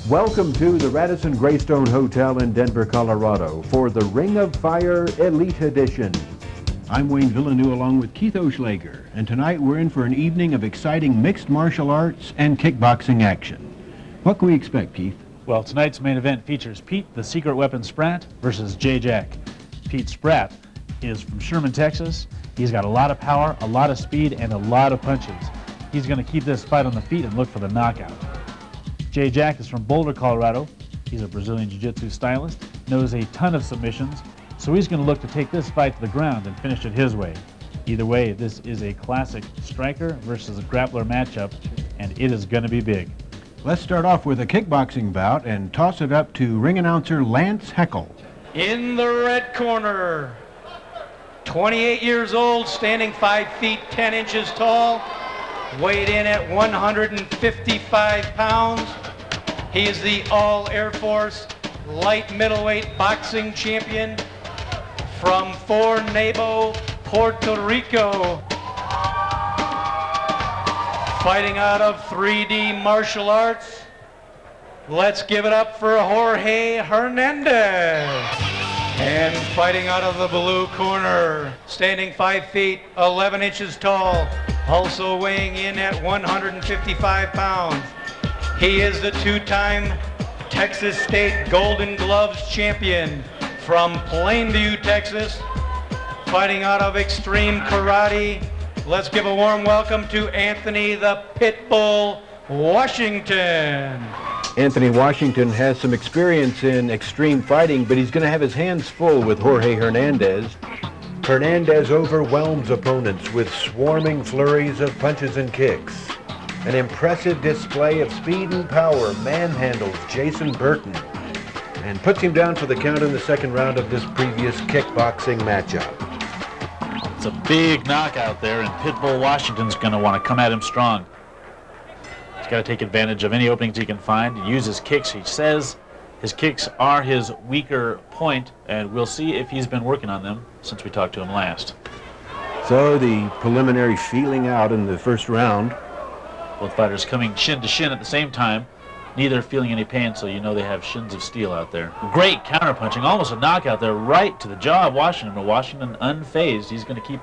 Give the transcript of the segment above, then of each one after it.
Welcome to the Radisson Greystone Hotel in Denver, Colorado for the Ring of Fire Elite Edition. I'm Wayne Villeneuve along with Keith O'Schlager, and tonight we're in for an evening of exciting mixed martial arts and kickboxing action. What can we expect, Keith? Well, tonight's main event features Pete, the Secret Weapon Spratt, versus J-Jack. Pete Spratt is from Sherman, Texas. He's got a lot of power, a lot of speed, and a lot of punches. He's going to keep this fight on the feet and look for the knockout. J-Jack is from Boulder, Colorado. He's a Brazilian Jiu-Jitsu stylist, knows a ton of submissions, so he's going to look to take this fight to the ground and finish it his way. Either way, this is a classic striker versus a grappler matchup, and it is going to be big. Let's start off with a kickboxing bout and toss it up to ring announcer Lance Heckel. In the red corner, 28 years old, standing 5 feet 10 inches tall, weighed in at 155 pounds. He is the All Air Force light middleweight boxing champion from Fornebo, Puerto Rico. Fighting out of 3D martial arts, let's give it up for Jorge Hernandez. And fighting out of the blue corner, standing 5 feet 11 inches tall, also weighing in at 155 pounds. He is the 2-time Texas State Golden Gloves champion from Plainview, Texas, fighting out of Extreme Karate. Let's give a warm welcome to Anthony the Pitbull Washington. Anthony Washington has some experience in extreme fighting, but he's going to have his hands full with Jorge Hernandez. Hernandez overwhelms opponents with swarming flurries of punches and kicks. An impressive display of speed and power manhandles Jason Burton and puts him down for the count in the second round of this previous kickboxing matchup. It's a big knockout there, and Pitbull Washington's going to want to come at him strong. He's got to take advantage of any openings he can find and use his kicks. He says his kicks are his weaker point, and we'll see if he's been working on them since we talked to him last. So the preliminary feeling out in the first round. Both fighters coming shin to shin at the same time, neither feeling any pain, so you know they have shins of steel out there. Great counterpunching, almost a knockout there, right to the jaw of Washington, but Washington unfazed. He's going to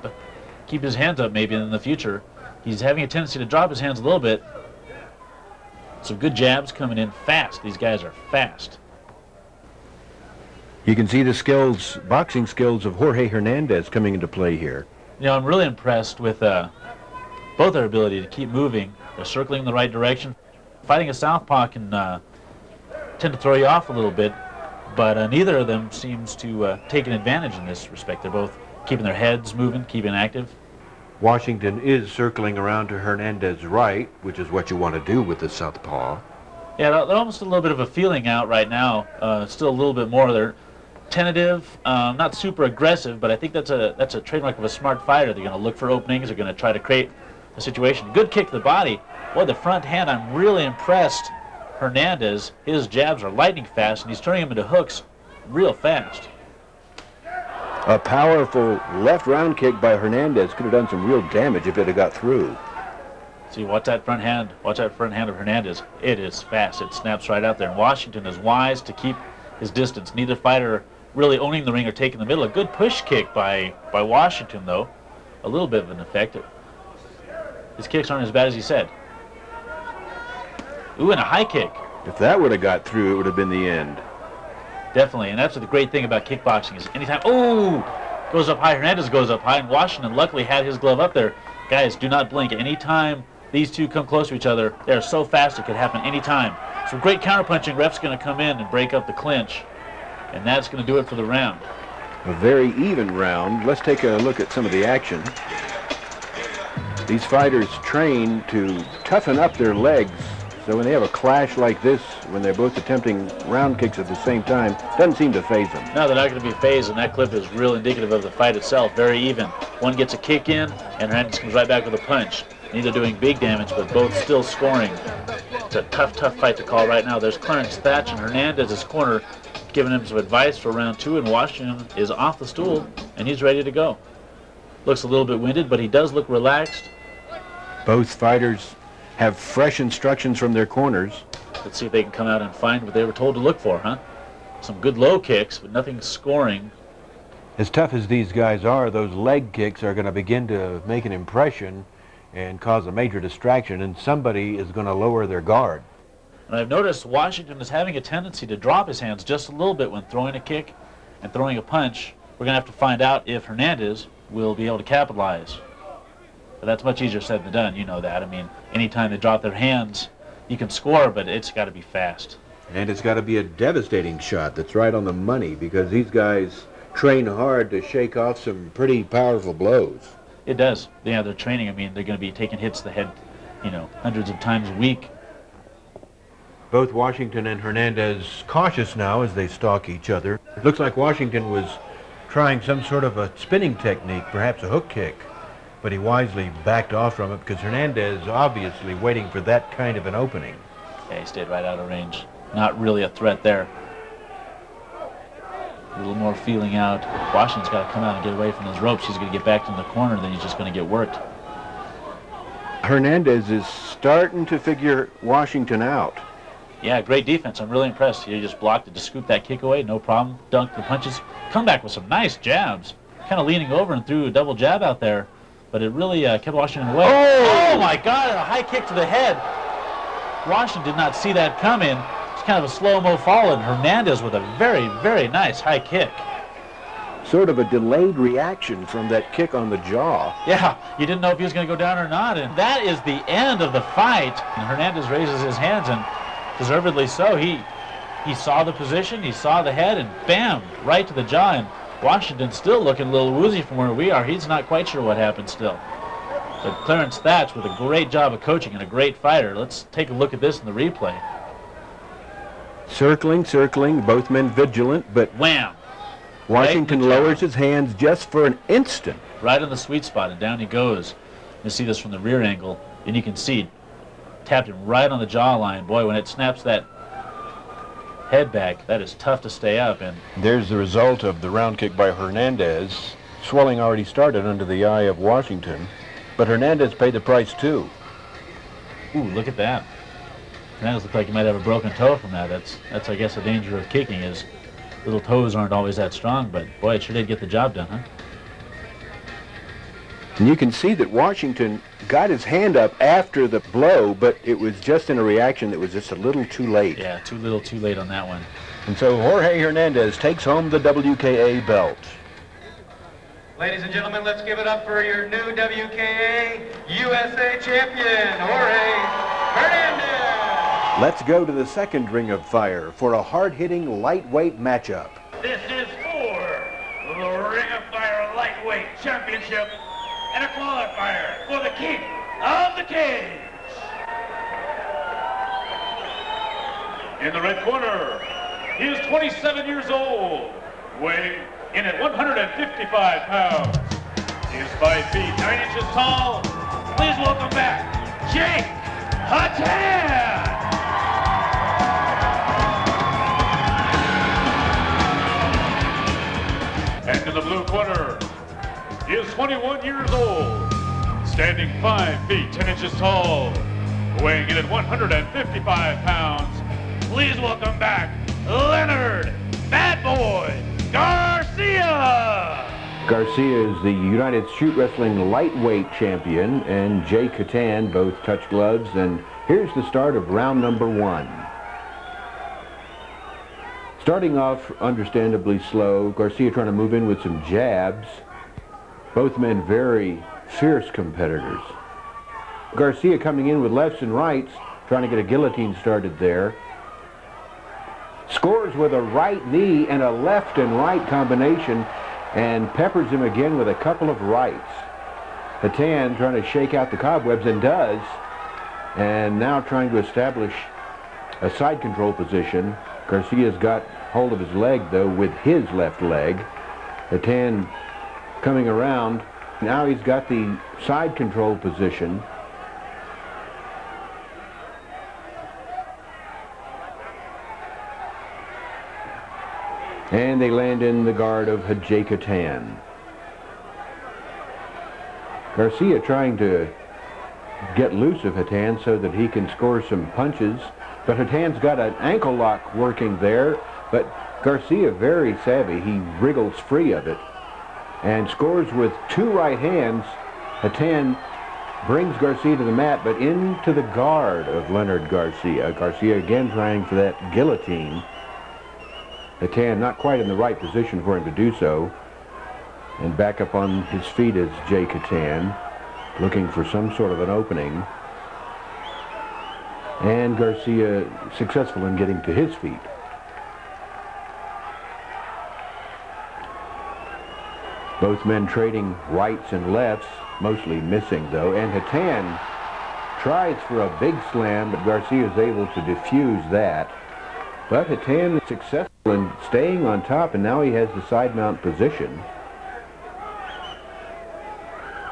keep his hands up maybe in the future. He's having a tendency to drop his hands a little bit. Some good jabs coming in fast. These guys are fast. You can see the skills, boxing skills of Jorge Hernandez coming into play here. You know, I'm really impressed with both their ability to keep moving. They're circling in the right direction. Fighting a southpaw can tend to throw you off a little bit, but neither of them seems to take an advantage in this respect. They're both keeping their heads moving, keeping active. Washington is circling around to Hernandez's right, which is what you want to do with the southpaw. Yeah, they're almost a little bit of a feeling out right now. Still a little bit more. They're tentative, not super aggressive, but I think that's a trademark of a smart fighter. They're going to look for openings. They're going to try to create a situation. Good kick to the body. Boy, the front hand, I'm really impressed. Hernandez, his jabs are lightning fast, and he's turning them into hooks real fast. A powerful left round kick by Hernandez could have done some real damage if it had got through. See, watch that front hand. Watch that front hand of Hernandez. It is fast. It snaps right out there. And Washington is wise to keep his distance. Neither fighter really owning the ring or taking the middle. A good push kick by Washington, though. A little bit of an effect. His kicks aren't as bad as he said. Ooh, and a high kick. If that would have got through, it would have been the end. Definitely, and that's the great thing about kickboxing is anytime, oh, goes up high, Hernandez goes up high, and Washington luckily had his glove up there. Guys, do not blink. Anytime these two come close to each other, they're so fast it could happen anytime. Some great counterpunching. Ref's going to come in and break up the clinch, and that's going to do it for the round. A very even round. Let's take a look at some of the action. These fighters train to toughen up their legs, so when they have a clash like this, when they're both attempting round kicks at the same time, doesn't seem to faze them. No, they're not going to be phased, and that clip is real indicative of the fight itself. Very even. One gets a kick in, and Hernandez comes right back with a punch. Neither doing big damage, but both still scoring. It's a tough fight to call right now. There's Clarence Thatch in Hernandez's corner, giving him some advice for round 2, and Washington is off the stool, and he's ready to go. Looks a little bit winded, but he does look relaxed. Both fighters have fresh instructions from their corners. Let's see if they can come out and find what they were told to look for, huh? Some good low kicks, but nothing scoring. As tough as these guys are, those leg kicks are going to begin to make an impression and cause a major distraction, and somebody is going to lower their guard. And I've noticed Washington is having a tendency to drop his hands just a little bit when throwing a kick and throwing a punch. We're going to have to find out if Hernandez will be able to capitalize. But that's much easier said than done, you know that. I mean, anytime they drop their hands, you can score, but it's got to be fast. And it's got to be a devastating shot that's right on the money, because these guys train hard to shake off some pretty powerful blows. It does. Yeah, they're training. I mean, they're going to be taking hits to the head, you know, hundreds of times a week. Both Washington and Hernandez cautious now as they stalk each other. It looks like Washington was trying some sort of a spinning technique, perhaps a hook kick, but he wisely backed off from it because Hernandez obviously waiting for that kind of an opening. Yeah, he stayed right out of range. Not really a threat there. A little more feeling out. Washington's got to come out and get away from those ropes. He's going to get back in the corner, then he's just going to get worked. Hernandez is starting to figure Washington out. Yeah, great defense. I'm really impressed. He just blocked it to scoop that kick away, no problem. Dunked the punches. Come back with some nice jabs. Kind of leaning over and threw a double jab out there, but it really kept Washington away. Oh my God, a high kick to the head. Washington did not see that coming. It's kind of a slow-mo fall, and Hernandez with a very, very nice high kick. Sort of a delayed reaction from that kick on the jaw. Yeah, you didn't know if he was going to go down or not, and that is the end of the fight. And Hernandez raises his hands, and deservedly so. He saw the position, he saw the head, and bam, right to the jaw. And Washington's still looking a little woozy from where we are. He's not quite sure what happened still. But Clarence Thatch with a great job of coaching and a great fighter. Let's take a look at this in the replay. Circling, both men vigilant, but Wham! Washington Right lowers his hands just for an instant. Right on the sweet spot, and down he goes. You see this from the rear angle, and you can see tapped him right on the jawline. Boy, when it snaps that head back, that is tough to stay up. And There's the result of the round kick by Hernandez. Swelling already started under the eye of Washington, but Hernandez paid the price too. ooh, look at that. Hernandez looks like he might have a broken toe from that. That's I guess the danger of kicking is little toes aren't always that strong, but boy, it sure did get the job done, huh? And you can see that Washington got his hand up after the blow, but it was just in a reaction that was just a little too late. Yeah, too little, too late on that one. And so Jorge Hernandez takes home the WKA belt. Ladies and gentlemen, let's give it up for your new WKA USA champion, Jorge Hernandez. Let's go to the second ring of fire for a hard-hitting lightweight matchup. This is for the Ring of Fire Lightweight Championship and a qualifier for the King of the Cage. In the red corner, he is 27 years old, weighing in at 155 pounds. He is 5 feet 9 inches tall. Please welcome back, Jake Hattan. And in the blue corner, he is 21 years old, standing 5 feet 10 inches tall, weighing in at 155 pounds. Please welcome back Leonard Bad Boy Garcia. Garcia is the United Shoot Wrestling lightweight champion, and Jake Hattan both touch gloves, and here's the start of round number 1. Starting off understandably slow, Garcia trying to move in with some jabs. Both men very fierce competitors. Garcia coming in with lefts and rights, trying to get a guillotine started there. Scores with a right knee and a left and right combination, and peppers him again with a couple of rights. Hattan trying to shake out the cobwebs, and does, and now trying to establish a side control position. Garcia's got hold of his leg, though, with his left leg. Hattan coming around. Now he's got the side control position. And they land in the guard of Jake Hattan. Garcia trying to get loose of Hattan so that he can score some punches. But Hattan's got an ankle lock working there, but Garcia very savvy. He wriggles free of it and scores with 2 right hands. Hattan brings Garcia to the mat, but into the guard of Leonard Garcia. Garcia again trying for that guillotine. Hattan not quite in the right position for him to do so. And back up on his feet is Jake Hattan, looking for some sort of an opening. And Garcia successful in getting to his feet. Both men trading rights and lefts, mostly missing though, and Hattan tries for a big slam, but Garcia is able to diffuse that. But Hattan is successful in staying on top, and now he has the side mount position.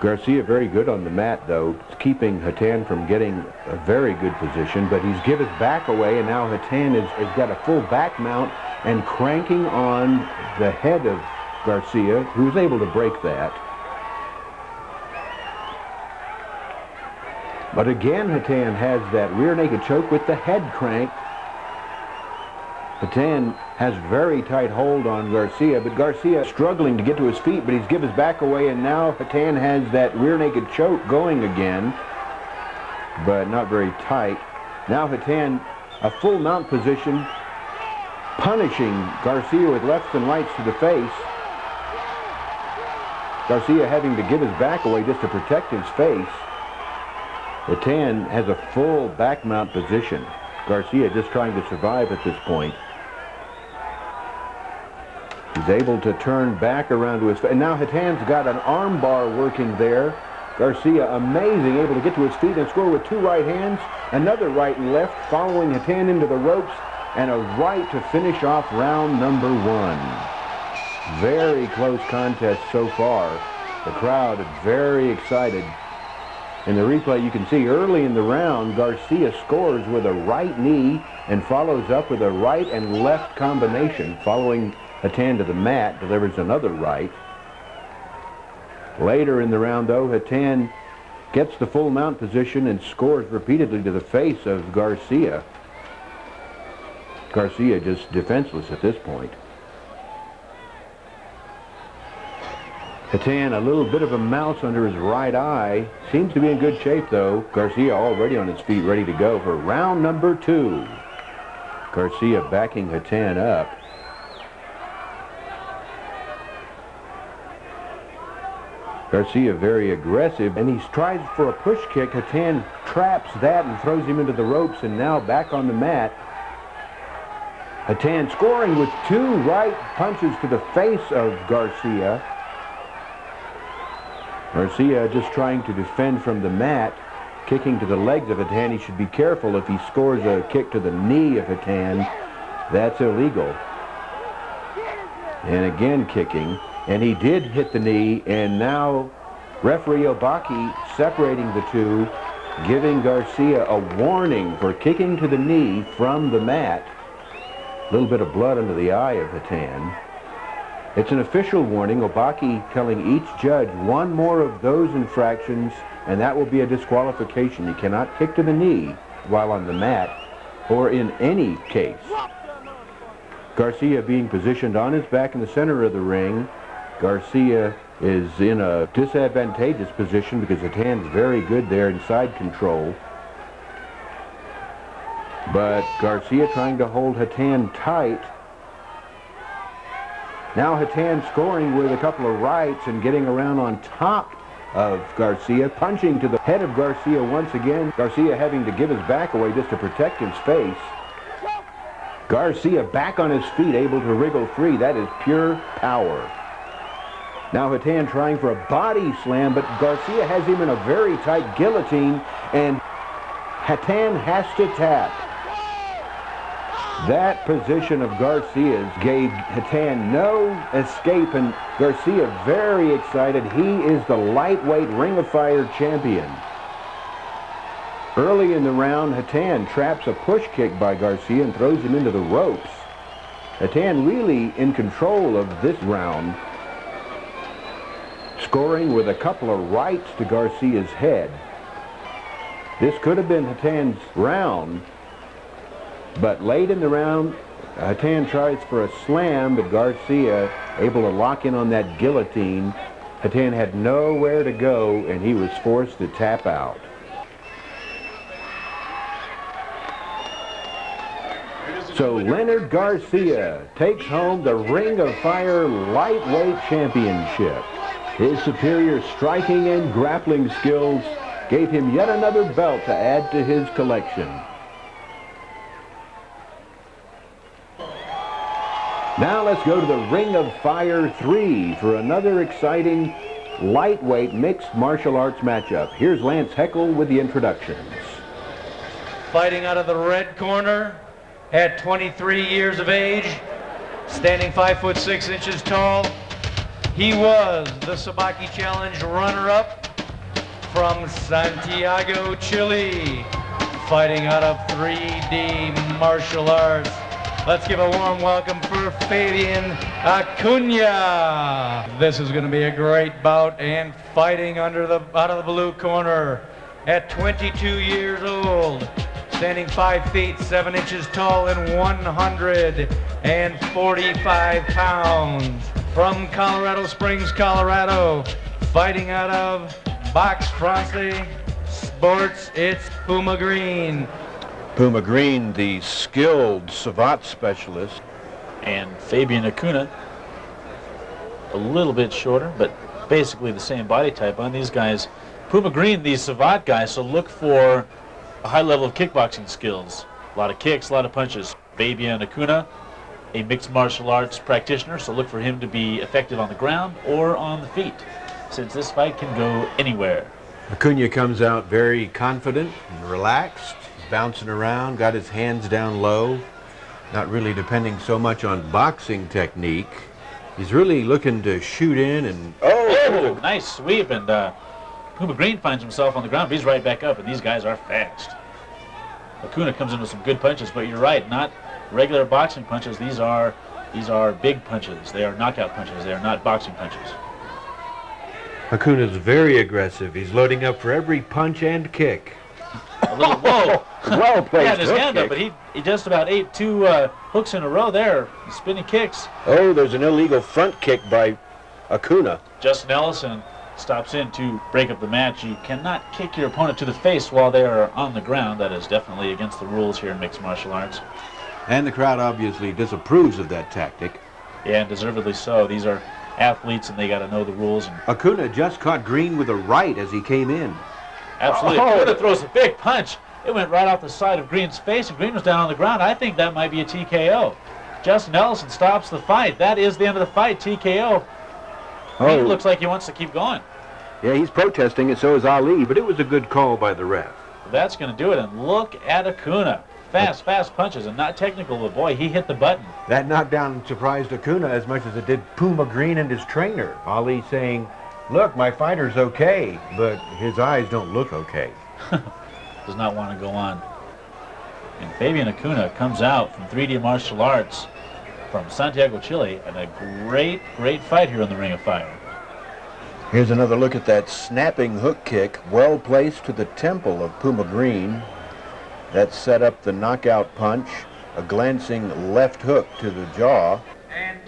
Garcia very good on the mat though, keeping Hattan from getting a very good position, but he's given his back away, and now Hattan has got a full back mount and cranking on the head of Garcia, who's able to break that. But again, Hattan has that rear naked choke with the head crank. Hattan has very tight hold on Garcia, but Garcia struggling to get to his feet, but he's given his back away, and now Hattan has that rear naked choke going again, but not very tight. Now Hattan, a full mount position, punishing Garcia with lefts and rights to the face. Garcia having to give his back away just to protect his face. Hattan has a full back mount position. Garcia just trying to survive at this point. He's able to turn back around to his face. And now Hattan's got an arm bar working there. Garcia amazing, able to get to his feet and score with 2 right hands. Another right and left following Hattan into the ropes, and a right to finish off round number 1. Very close contest so far. The crowd is very excited. In the replay you can see early in the round, Garcia scores with a right knee and follows up with a right and left combination. Following Hattan to the mat, delivers another right. Later in the round though, Hattan gets the full mount position and scores repeatedly to the face of Garcia. Garcia just defenseless at this point. Hattan, a little bit of a mouse under his right eye. Seems to be in good shape though. Garcia already on his feet, ready to go for round number 2. Garcia backing Hattan up. Garcia very aggressive, and he tries for a push kick. Hattan traps that and throws him into the ropes, and now back on the mat. Hattan scoring with 2 right punches to the face of Garcia. Garcia just trying to defend from the mat, kicking to the legs of Hattan. He should be careful if he scores a kick to the knee of Hattan. That's illegal. And again kicking. And he did hit the knee, and now referee Obaki separating the two, giving Garcia a warning for kicking to the knee from the mat. A little bit of blood under the eye of Hattan. It's an official warning. Obaki telling each judge 1 more of those infractions, and that will be a disqualification. You cannot kick to the knee while on the mat or in any case. Garcia being positioned on his back in the center of the ring. Garcia is in a disadvantageous position because Hattan's very good there in side control. But Garcia trying to hold Hattan tight. Now Hattan scoring with a couple of rights and getting around on top of Garcia, punching to the head of Garcia once again. Garcia having to give his back away just to protect his face. Garcia back on his feet, able to wriggle free. That is pure power. Now Hattan trying for a body slam, but Garcia has him in a very tight guillotine, and Hattan has to tap. That position of Garcia's gave Hattan no escape, and Garcia very excited. He is the lightweight Ring of Fire champion. Early in the round, Hattan traps a push kick by Garcia and throws him into the ropes. Hattan really in control of this round, scoring with a couple of rights to Garcia's head. This could have been Hattan's round, But late in the round, Hattan tries for a slam, but Garcia able to lock in on that guillotine. Hattan had nowhere to go, and he was forced to tap out. So Leonard Garcia takes home the Ring of Fire Lightweight Championship. His superior striking and grappling skills gave him yet another belt to add to his collection. Now let's go to the Ring of Fire 3 for another exciting lightweight mixed martial arts matchup. Here's Lance Heckel with the introductions. Fighting out of the red corner at 23 years of age, standing 5'6" tall. He was the Sabaki Challenge runner-up from Santiago, Chile, fighting out of 3D martial arts. Let's give a warm welcome for Fabian Acuna. This is going to be a great bout, and fighting out of the blue corner at 22 years old, standing 5 feet 7 inches tall and 145 pounds, from Colorado Springs, Colorado, fighting out of Box France Sports, it's Puma Greene. Puma Greene, the skilled savate specialist. And Fabian Acuna, a little bit shorter, but basically the same body type on these guys. Puma Greene, the savate guy, so look for a high level of kickboxing skills. A lot of kicks, a lot of punches. Fabian Acuna, a mixed martial arts practitioner, so look for him to be effective on the ground or on the feet, since this fight can go anywhere. Acuna comes out very confident and relaxed. He's bouncing around, got his hands down low, not really depending so much on boxing technique. He's really looking to shoot in and... Oh, nice sweep, and Puma Greene finds himself on the ground, but he's right back up, and these guys are fast. Acuna comes in with some good punches, but you're right, not regular boxing punches. These are big punches. They are knockout punches. They are not boxing punches. Acuna's very aggressive. He's loading up for every punch and kick. A little, whoa! Well placed. He had his hook hand kick. up, but he just about ate 2 hooks in a row there, spinning kicks. Oh, there's an illegal front kick by Acuna. Justin Ellison stops in to break up the match. You cannot kick your opponent to the face while they are on the ground. That is definitely against the rules here in mixed martial arts. And the crowd obviously disapproves of that tactic. Yeah, and deservedly so. These are athletes, and they got to know the rules. And Acuna just caught Greene with a right as he came in. absolutely. Oh. Acuna throws a big punch. It went right off the side of Greene's face, and Greene was down on the ground. I think that might be a TKO. Justin Ellison stops the fight. That is the end of the fight, TKO. Greene looks like he wants to keep going. Yeah, he's protesting, and so is Ali, but it was a good call by the ref. That's going to do it, and look at Acuna. Fast punches, and not technical, but boy, he hit the button. That knockdown surprised Acuna as much as it did Puma Greene and his trainer. Ali saying, look, my fighter's okay, but his eyes don't look okay. Does not want to go on. And Fabian Acuna comes out from 3D martial arts from Santiago, Chile, and a great fight here in the Ring of Fire. Here's another look at that snapping hook kick, well placed to the temple of Puma Greene. That set up the knockout punch, a glancing left hook to the jaw,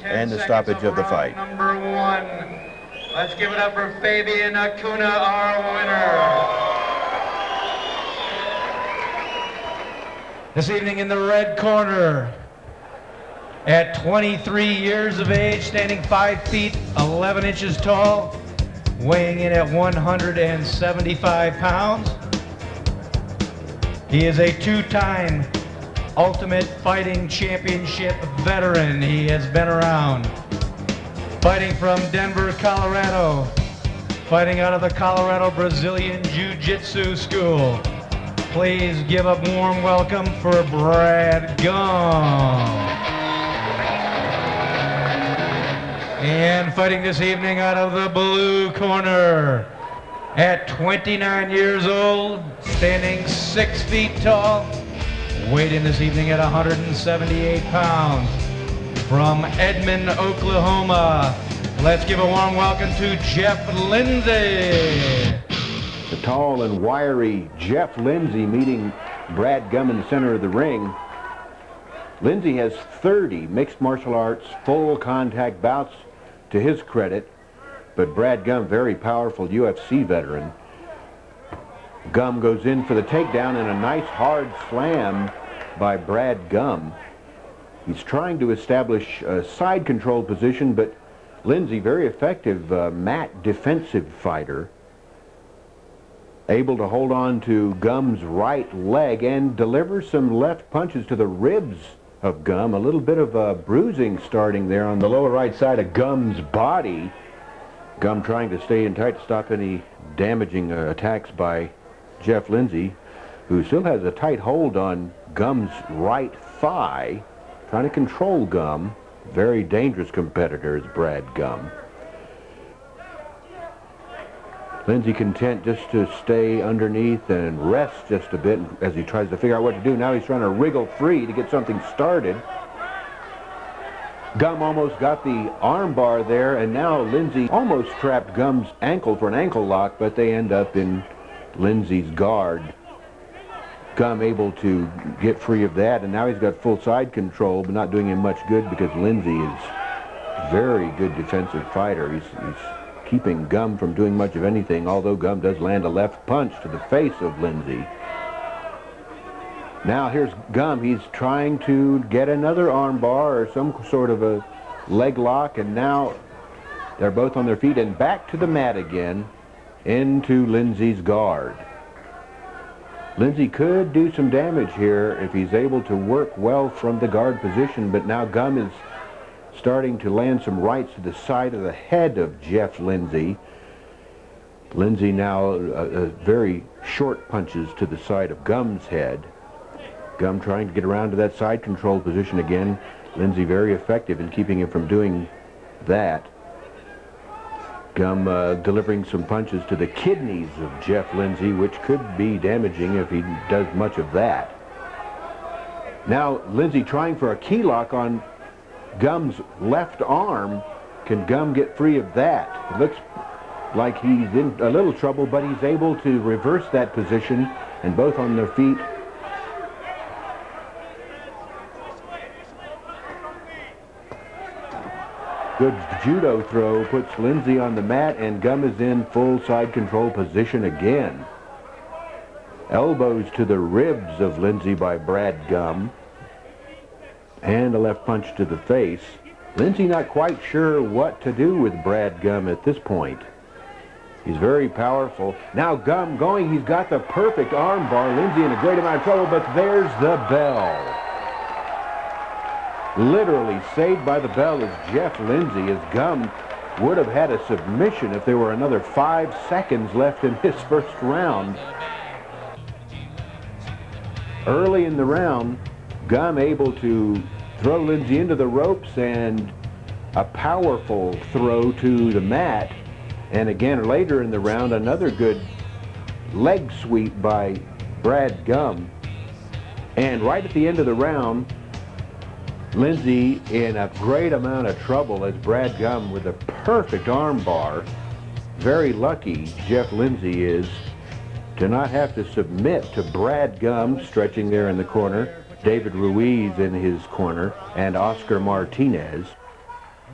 and the stoppage of the fight. Number 1. Let's give it up for Fabian Acuna, our winner. This evening in the red corner, at 23 years of age, standing 5 feet 11 inches tall, weighing in at 175 pounds. He is a 2-time Ultimate Fighting Championship veteran. He has been around. Fighting from Denver, Colorado. Fighting out of the Colorado Brazilian Jiu-Jitsu School. Please give a warm welcome for Brad Gumm. And fighting this evening out of the blue corner, at 29 years old, standing 6 feet tall, weighed in this evening at 178 pounds, from Edmond, Oklahoma. Let's give a warm welcome to Jeff Lindsay. The tall and wiry Jeff Lindsay meeting Brad Gumm in the center of the ring. Lindsay has 30 mixed martial arts full contact bouts to his credit, but Brad Gumm, very powerful UFC veteran. Gumm goes in for the takedown and a nice hard slam by Brad Gumm. He's trying to establish a side control position, but Lindsay, very effective mat defensive fighter, able to hold on to Gumm's right leg and deliver some left punches to the ribs of Gumm. A little bit of bruising starting there on the lower right side of Gumm's body. Gumm trying to stay in tight to stop any damaging attacks by Jeff Lindsay, who still has a tight hold on Gumm's right thigh, trying to control Gumm. Very dangerous competitor is Brad Gumm. Lindsay content just to stay underneath and rest just a bit as he tries to figure out what to do. Now he's trying to wriggle free to get something started. Gumm almost got the arm bar there, and now Lindsay almost trapped Gumm's ankle for an ankle lock, but they end up in Lindsay's guard. Gumm able to get free of that, and now he's got full side control, but not doing him much good because Lindsay is a very good defensive fighter. He's keeping Gumm from doing much of anything, although Gumm does land a left punch to the face of Lindsay. Now here's Gumm. He's trying to get another arm bar or some sort of a leg lock, and now they're both on their feet and back to the mat again into Lindsay's guard. Lindsay could do some damage here if he's able to work well from the guard position, but now Gumm is starting to land some rights to the side of the head of Jeff Lindsay. Lindsay now very short punches to the side of Gumm's head. Gumm trying to get around to that side control position again. Lindsay very effective in keeping him from doing that. Gumm delivering some punches to the kidneys of Jeff Lindsay, which could be damaging if he does much of that. Now Lindsay trying for a key lock on Gumm's left arm. Can Gumm get free of that? It looks like he's in a little trouble, but he's able to reverse that position, and both on their feet. Good judo throw puts Lindsay on the mat, and Gumm is in full side control position again. Elbows to the ribs of Lindsay by Brad Gumm, and a left punch to the face. Lindsay not quite sure what to do with Brad Gumm at this point. He's very powerful. Now Gumm going, he's got the perfect arm bar. Lindsay in a great amount of trouble, but there's the bell. Literally saved by the bell is Jeff Lindsay, as Gumm would have had a submission if there were another 5 seconds left in his first round. Early in the round, Gumm able to throw Lindsay into the ropes, and a powerful throw to the mat. And again, later in the round, another good leg sweep by Brad Gumm. And right at the end of the round, Lindsay in a great amount of trouble as Brad Gumm with a perfect arm bar. Very lucky Jeff Lindsay is to not have to submit to Brad Gumm stretching there in the corner, David Ruiz in his corner, and Oscar Martinez.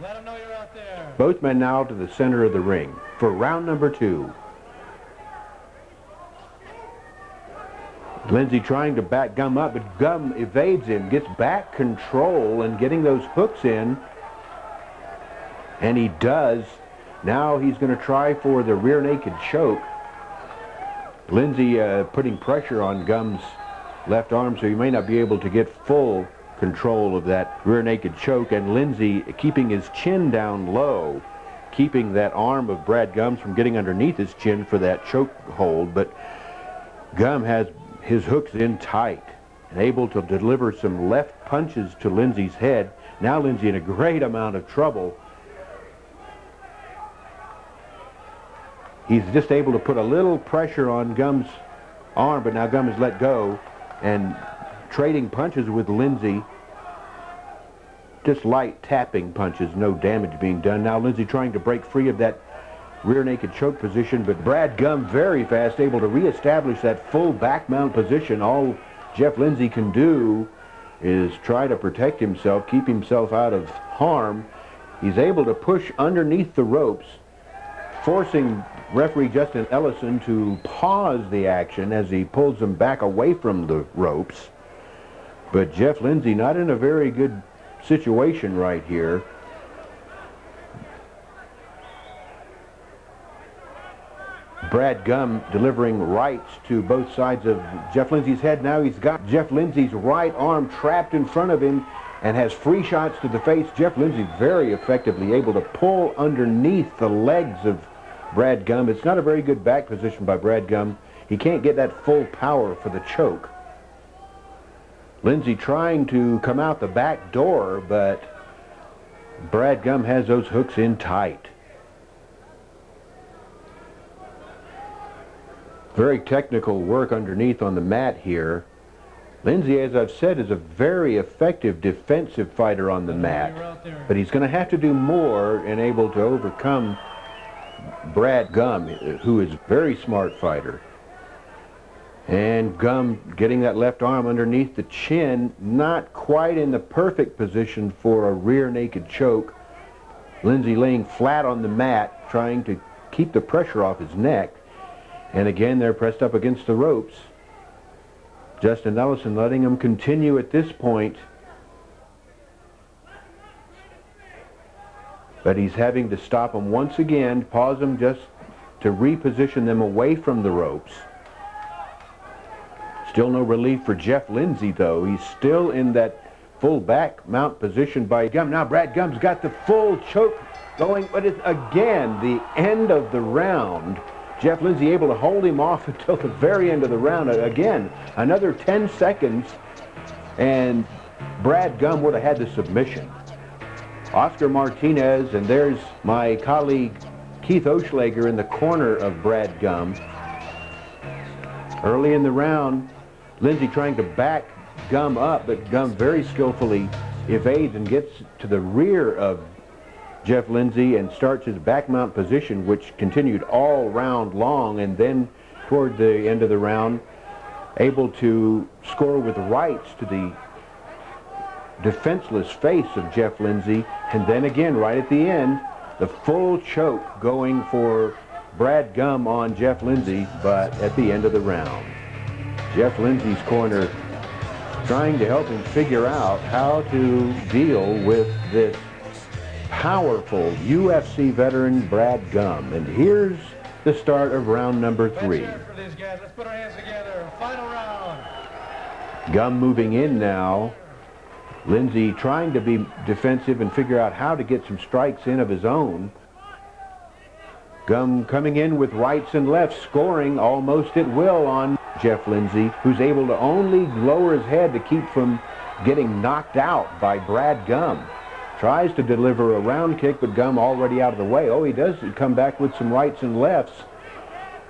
Let him know you're out there. Both men now to the center of the ring for round number 2. Lindsay trying to back Gumm up, but Gumm evades him, gets back control and getting those hooks in, and he does. Now he's going to try for the rear naked choke. Lindsay putting pressure on Gumm's left arm, so he may not be able to get full control of that rear naked choke, and Lindsay keeping his chin down low, keeping that arm of Brad Gumm from getting underneath his chin for that choke hold, but Gumm has his hooks in tight and able to deliver some left punches to Lindsay's head. Now Lindsay in a great amount of trouble. He's just able to put a little pressure on Gumm's arm, but now Gumm has let go and trading punches with Lindsay. Just light tapping punches, no damage being done. Now Lindsay trying to break free of that rear naked choke position, but Brad Gumm very fast, able to reestablish that full back mount position. All Jeff Lindsay can do is try to protect himself, keep himself out of harm. He's able to push underneath the ropes, forcing referee Justin Ellison to pause the action as he pulls him back away from the ropes. But Jeff Lindsay not in a very good situation right here. Brad Gumm delivering rights to both sides of Jeff Lindsay's head. Now he's got Jeff Lindsay's right arm trapped in front of him and has free shots to the face. Jeff Lindsay very effectively able to pull underneath the legs of Brad Gumm. It's not a very good back position by Brad Gumm. He can't get that full power for the choke. Lindsay trying to come out the back door, but Brad Gumm has those hooks in tight. Very technical work underneath on the mat here. Lindsay, as I've said, is a very effective defensive fighter on the mat, but he's going to have to do more and able to overcome Brad Gumm, who is a very smart fighter. And Gumm getting that left arm underneath the chin, not quite in the perfect position for a rear naked choke. Lindsay laying flat on the mat, trying to keep the pressure off his neck. And again, they're pressed up against the ropes. Justin Ellison letting him continue at this point. But he's having to stop him once again, pause him just to reposition them away from the ropes. Still no relief for Jeff Lindsay, though. He's still in that full back mount position by Gumm. Now Brad Gumm's got the full choke going, but it's again the end of the round. Jeff Lindsay able to hold him off until the very end of the round. Again, another 10 seconds, and Brad Gumm would have had the submission. Oscar Martinez, and there's my colleague Keith Oschlager in the corner of Brad Gumm. Early in the round, Lindsay trying to back Gumm up, but Gumm very skillfully evades and gets to the rear of Jeff Lindsay and starts his back mount position, which continued all round long, and then toward the end of the round able to score with rights to the defenseless face of Jeff Lindsay, and then again right at the end the full choke going for Brad Gumm on Jeff Lindsay. But at the end of the round, Jeff Lindsay's corner trying to help him figure out how to deal with this powerful UFC veteran Brad Gumm. And here's the start of round number 3. Let's put our hands together. Final round. Gumm moving in now. Lindsay trying to be defensive and figure out how to get some strikes in of his own. Gumm coming in with rights and lefts, scoring almost at will on Jeff Lindsay, who's able to only lower his head to keep from getting knocked out by Brad Gumm. Tries to deliver a round kick, but Gumm already out of the way. Oh, he does come back with some rights and lefts.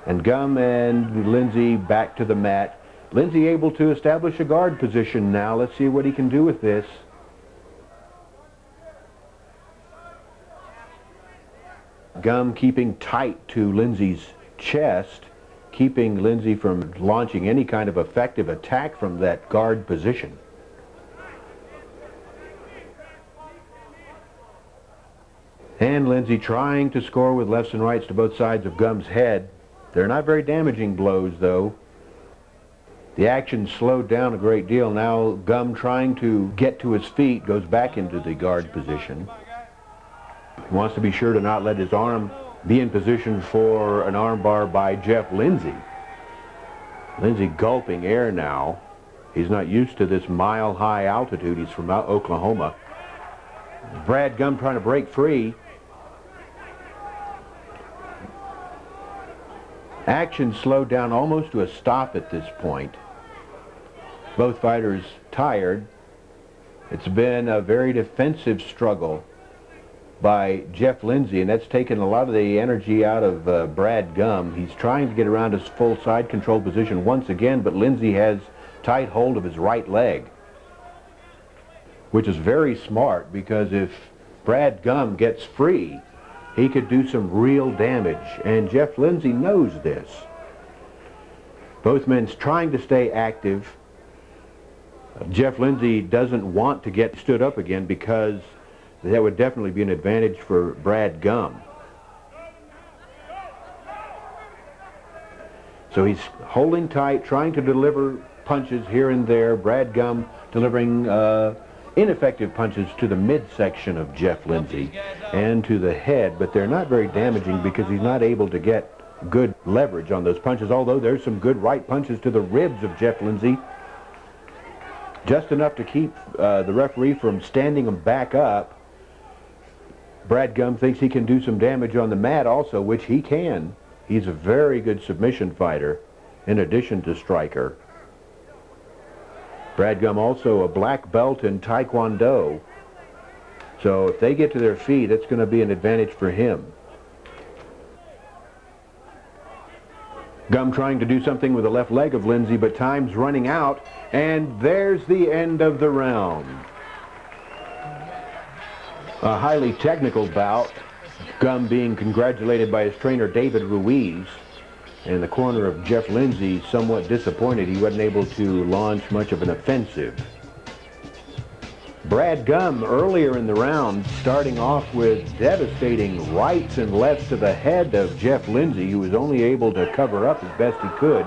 And Gumm and Lindsay back to the mat. Lindsay able to establish a guard position now. Let's see what he can do with this. Gumm keeping tight to Lindsay's chest, keeping Lindsay from launching any kind of effective attack from that guard position. And Lindsay trying to score with lefts and rights to both sides of Gumm's head. They're not very damaging blows, though. The action slowed down a great deal. Now Gumm trying to get to his feet, goes back into the guard position. He wants to be sure to not let his arm be in position for an armbar by Jeff Lindsay. Lindsay gulping air now. He's not used to this mile-high altitude. He's from Oklahoma. Brad Gumm trying to break free. Action slowed down almost to a stop at this point. Both fighters tired. It's been a very defensive struggle by Jeff Lindsay, and that's taken a lot of the energy out of Brad Gumm. He's trying to get around his full side control position once again, but Lindsay has tight hold of his right leg, which is very smart, because if Brad Gumm gets free, he could do some real damage, and Jeff Lindsay knows this. Both men trying to stay active. Jeff Lindsay doesn't want to get stood up again because that would definitely be an advantage for Brad Gumm. So he's holding tight, trying to deliver punches here and there. Brad Gumm delivering ineffective punches to the midsection of Jeff Lindsay and to the head, but they're not very damaging because he's not able to get good leverage on those punches, although there's some good right punches to the ribs of Jeff Lindsay. Just enough to keep the referee from standing him back up. Brad Gumm thinks he can do some damage on the mat also, which he can. He's a very good submission fighter in addition to striker. Brad Gumm also a black belt in Taekwondo. So if they get to their feet, it's going to be an advantage for him. Gumm trying to do something with the left leg of Lindsay, but time's running out, and there's the end of the round. A highly technical bout. Gumm being congratulated by his trainer David Ruiz. In the corner of Jeff Lindsay, somewhat disappointed he wasn't able to launch much of an offensive. Brad Gumm earlier in the round starting off with devastating rights and lefts to the head of Jeff Lindsay, who was only able to cover up as best he could.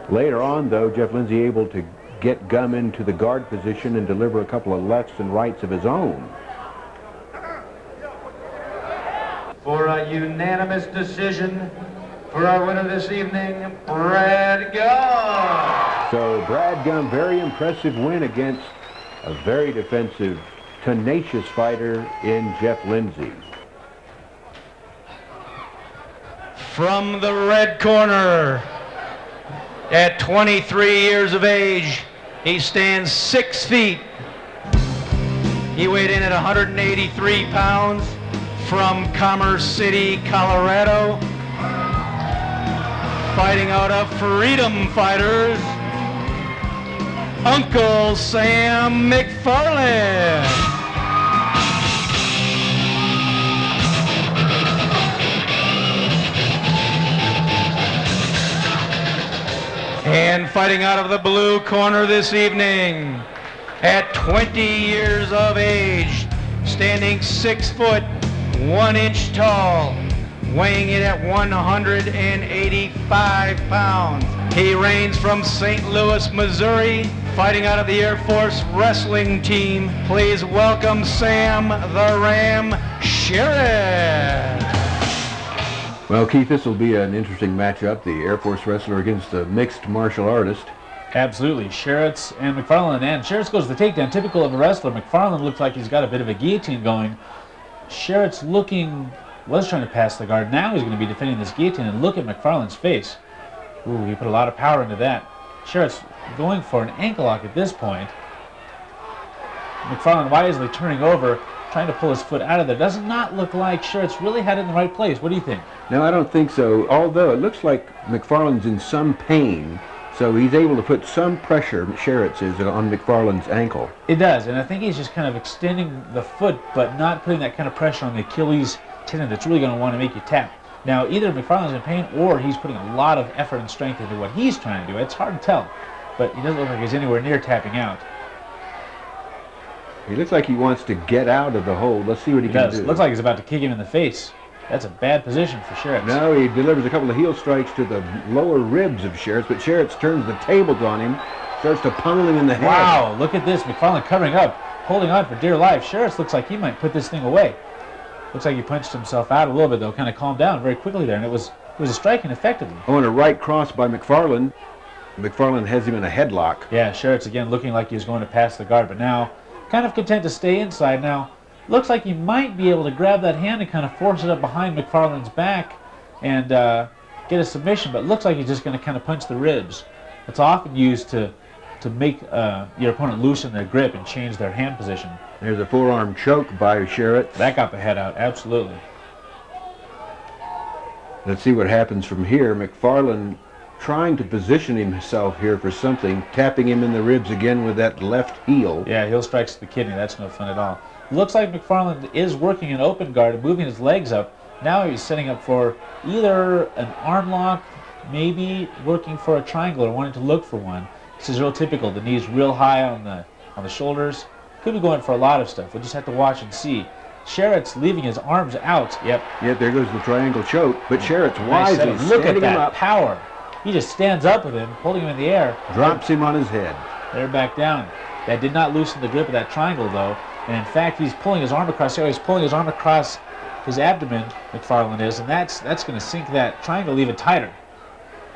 Later on, though, Jeff Lindsay able to get Gumm into the guard position and deliver a couple of lefts and rights of his own. For a unanimous decision, for our winner this evening, Brad Gumm. So Brad Gumm, very impressive win against a very defensive, tenacious fighter in Jeff Lindsay. From the red corner, at 23 years of age, he stands 6 feet. He weighed in at 183 pounds from Commerce City, Colorado. Fighting out of Freedom Fighters, Uncle Sam McFarlin. And fighting out of the blue corner this evening, at 20 years of age, standing 6 foot 1 inch tall, weighing in at 185 pounds. He reigns from St. Louis, Missouri, fighting out of the Air Force Wrestling Team. Please welcome Sam the Ram Sheretz. Well, Keith, this will be an interesting matchup, the Air Force wrestler against the mixed martial artist. Absolutely. Sheretz and McFarlin, and Sheretz goes to the takedown, typical of a wrestler. McFarlin looks like he's got a bit of a guillotine going. Sheretz was trying to pass the guard. Now he's going to be defending this guillotine, and look at McFarlin's face. Ooh, he put a lot of power into that. Sheretz going for an ankle lock at this point. McFarlin wisely turning over, trying to pull his foot out of there. Does not look like Sheretz really had it in the right place. What do you think? No, I don't think so, although it looks like McFarlin's in some pain, so he's able to put some pressure, Sheretz is, on McFarlin's ankle. It does, and I think he's just kind of extending the foot, but not putting that kind of pressure on the Achilles tendon that's really going to want to make you tap. Now, either McFarlin's in pain or he's putting a lot of effort and strength into what he's trying to do. It's hard to tell, but he doesn't look like he's anywhere near tapping out. He looks like he wants to get out of the hold. Let's see what he can do. Looks like he's about to kick him in the face. That's a bad position for Sheretz. No, he delivers a couple of heel strikes to the lower ribs of Sheretz, but Sheretz turns the tables on him, starts to pummel him in the head. Wow, look at this. McFarlin covering up, holding on for dear life. Sheretz looks like he might put this thing away. Looks like he punched himself out a little bit, though, kind of calmed down very quickly there, and it was a striking effectively. Oh, and a right cross by McFarlin. McFarlin has him in a headlock. Yeah, Sheretz again looking like he was going to pass the guard, but now kind of content to stay inside. Now, looks like he might be able to grab that hand and kind of force it up behind McFarlin's back and get a submission, but looks like he's just going to kind of punch the ribs. It's often used to make your opponent loosen their grip and change their hand position. There's a forearm choke by Sheretz. That got the head out, absolutely. Let's see what happens from here. McFarlin trying to position himself here for something, tapping him in the ribs again with that left heel. Yeah, heel strikes to the kidney. That's no fun at all. Looks like McFarlin is working an open guard and moving his legs up. Now he's setting up for either an arm lock, maybe working for a triangle or wanting to look for one. This is real typical. The knees real high on the shoulders. Could be going for a lot of stuff. We'll just have to watch and see. Sheretz leaving his arms out. Yep. Yeah, there goes the triangle choke. But Sheretz wisely Look at standing him that up. power. He just stands up with him, holding him in the air. Drops him on his head. They're back down. That did not loosen the grip of that triangle, though. And in fact, he's pulling his arm across here. He's pulling his arm across his abdomen, McFarlin is, and that's going to sink that triangle even tighter.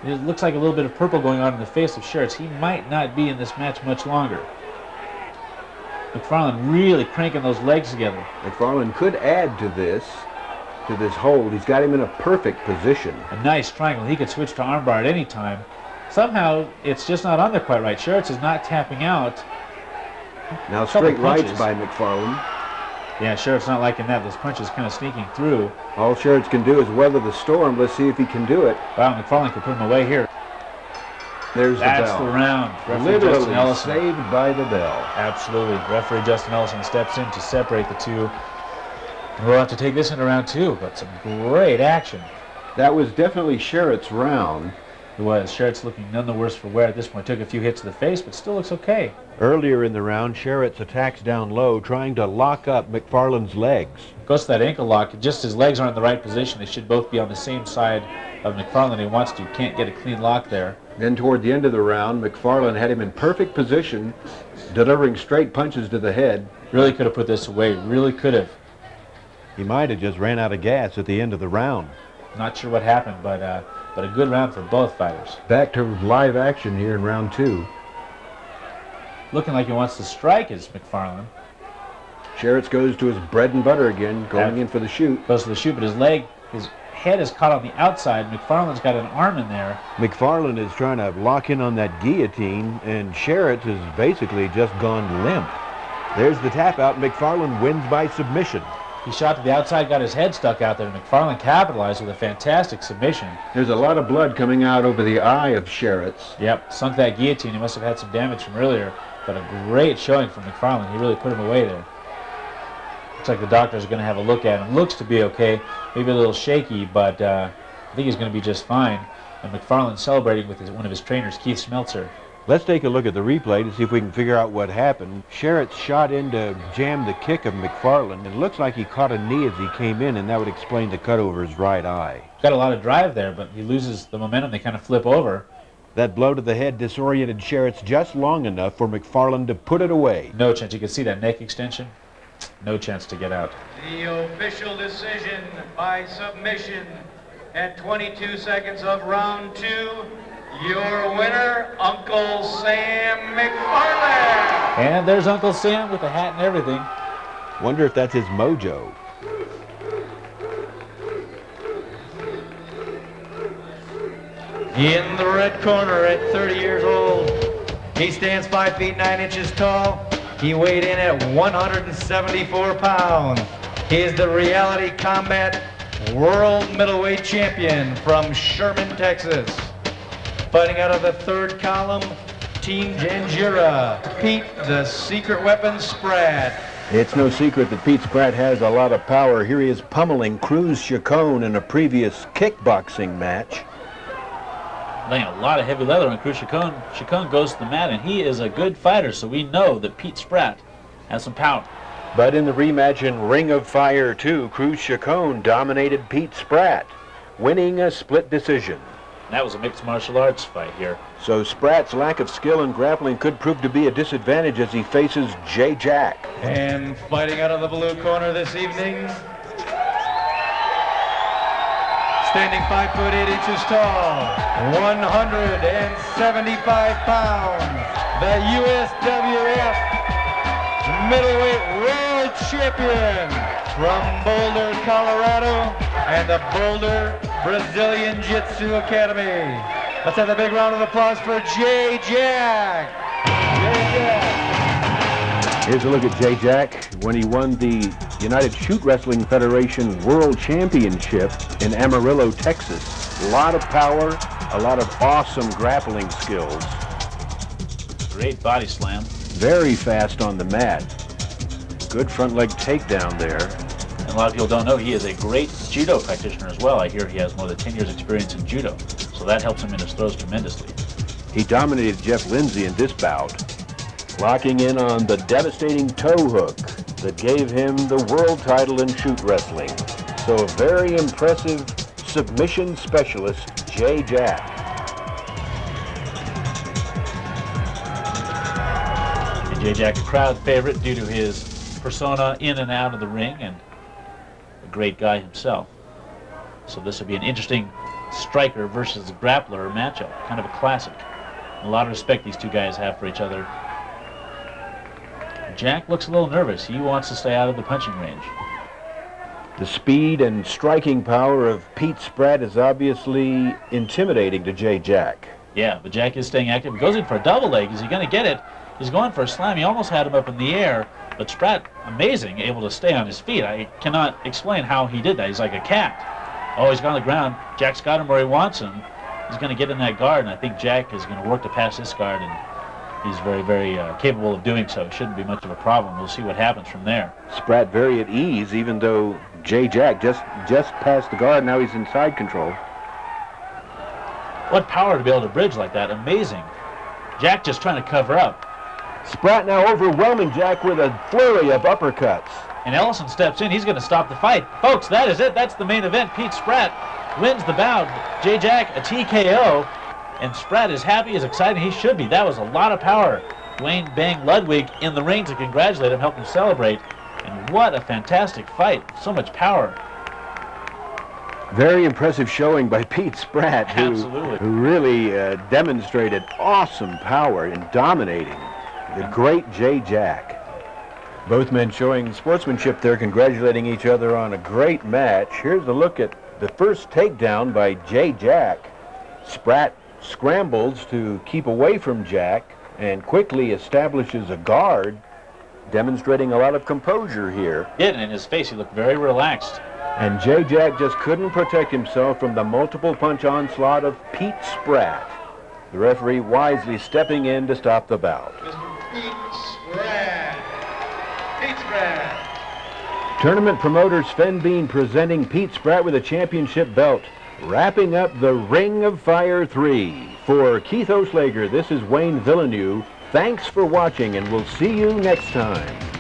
It looks like a little bit of purple going on in the face of Sheretz. He might not be in this match much longer. McFarlin really cranking those legs together. McFarlin could add to this hold. He's got him in a perfect position. A nice triangle. He could switch to armbar at any time. Somehow, it's just not on there quite right. Sheretz is not tapping out. Now straight rights by McFarlin. Yeah, Sheretz not liking that. Those punches kind of sneaking through. All Sheretz can do is weather the storm. Let's see if he can do it. Wow, McFarlin could put him away here. There's the bell. That's the round. Referee Literally Justin Ellison. saved by the bell. Absolutely. Referee Justin Ellison steps in to separate the two. And we'll have to take this into round two, but some great action. That was definitely Sheretz's round. It was. Sheretz looking none the worse for wear at this point. Took a few hits to the face, but still looks okay. Earlier in the round, Sheretz attacks down low, trying to lock up McFarlin's legs. Goes to that ankle lock. Just his legs aren't in the right position. They should both be on the same side of McFarlin. He wants to. Can't get a clean lock there. Then toward the end of the round, McFarlin had him in perfect position, delivering straight punches to the head. Really could have put this away. Really could have. He might have just ran out of gas at the end of the round. Not sure what happened, but a good round for both fighters. Back to live action here in round two. Looking like he wants to strike is McFarlin. Sheretz goes to his bread and butter again, going in for the shoot. Goes to the shoot, but his head is caught on the outside. McFarlin's got an arm in there. McFarlin is trying to lock in on that guillotine, and Sheretz has basically just gone limp. There's the tap out. McFarlin wins by submission. He shot to the outside, got his head stuck out there. McFarlin capitalized with a fantastic submission. There's a lot of blood coming out over the eye of Sheretz. Yep, sunk that guillotine. He must have had some damage from earlier, but a great showing from McFarlin. He really put him away there. Looks like the doctors are going to have a look at him. Looks to be okay. Maybe a little shaky, but I think he's going to be just fine. And McFarlin celebrating with one of his trainers, Keith Smeltzer. Let's take a look at the replay to see if we can figure out what happened. Sheretz shot in to jam the kick of McFarlin. It looks like he caught a knee as he came in, and that would explain the cut over his right eye. Got a lot of drive there, but he loses the momentum. They kind of flip over. That blow to the head disoriented Sheretz just long enough for McFarlin to put it away. No chance. You can see that neck extension. No chance to get out. The official decision by submission at 22 seconds of round two. Your winner, Uncle Sam McFarlin. And there's Uncle Sam with the hat and everything. Wonder if that's his mojo. In the red corner at 30 years old, he stands 5 feet 9 inches tall. He weighed in at 174 pounds. He is the Reality Combat World Middleweight Champion from Sherman, Texas. Fighting out of the third column, Team Janjira, Pete the Secret Weapon Spratt. It's no secret that Pete Spratt has a lot of power. Here he is pummeling Cruz Chacon in a previous kickboxing match. Laying a lot of heavy leather on Cruz Chacon. Chacon goes to the mat, and he is a good fighter, so we know that Pete Spratt has some power. But in the rematch in Ring of Fire 2, Cruz Chacon dominated Pete Spratt, winning a split decision. That was a mixed martial arts fight here. So Spratt's lack of skill in grappling could prove to be a disadvantage as he faces Jay Jack. And fighting out of the blue corner this evening, standing 5 foot 8 inches tall, 175 pounds, the USWF Middleweight World Champion from Boulder, Colorado, and the Boulder Brazilian Jiu-Jitsu Academy. Let's have a big round of applause for Jay Jack. Jay Jack. Here's a look at Jay Jack when he won the United Shoot Wrestling Federation World Championship in Amarillo, Texas. A lot of power, a lot of awesome grappling skills. Great body slam. Very fast on the mat. Good front leg takedown there. And a lot of people don't know he is a great judo practitioner as well. I hear he has more than 10 years experience in judo, so that helps him in his throws tremendously. He dominated Jeff Lindsay in this bout, locking in on the devastating toe hook that gave him the world title in shoot wrestling. So a very impressive submission specialist, Jay Jack. And Jay Jack, a crowd favorite due to his persona in and out of the ring, and a great guy himself. So this will be an interesting striker versus grappler matchup, kind of a classic. A lot of respect these two guys have for each other. Jack looks a little nervous. He wants to stay out of the punching range. The speed and striking power of Pete Spratt is obviously intimidating to Jay Jack. Yeah, but Jack is staying active. He goes in for a double leg. Is he going to get it? He's going for a slam. He almost had him up in the air, but Spratt, amazing, able to stay on his feet. I cannot explain how he did that. He's like a cat. Oh, he's got on the ground. Jack's got him where he wants him. He's going to get in that guard, and I think Jack is going to work to pass this guard, and he's very, very capable of doing so. It shouldn't be much of a problem. We'll see what happens from there. Spratt very at ease, even though Jay Jack just passed the guard. Now he's in side control. What power to be able to bridge like that. Amazing. Jack just trying to cover up. Spratt now overwhelming Jack with a flurry of uppercuts. And Ellison steps in. He's going to stop the fight. Folks, that is it. That's the main event. Pete Spratt wins the bout. Jay Jack, a TKO. And Spratt is happy, is excited. He should be. That was a lot of power. Dwayne Bang Ludwig in the ring to congratulate him, help him celebrate. And what a fantastic fight. So much power. Very impressive showing by Pete Spratt, who really demonstrated awesome power in dominating the great Jay Jack. Both men showing sportsmanship there, congratulating each other on a great match. Here's a look at the first takedown by Jay Jack. Spratt scrambles to keep away from Jack and quickly establishes a guard, demonstrating a lot of composure here. Yeah, and in his face he looked very relaxed. And Jay Jack just couldn't protect himself from the multiple punch onslaught of Pete Spratt. The referee wisely stepping in to stop the bout. Mr. Pete Spratt. Pete Spratt. Tournament promoter Sven Bean presenting Pete Spratt with a championship belt. Wrapping up the Ring of Fire 3. For Keith Oslager, this is Wayne Villeneuve. Thanks for watching, and we'll see you next time.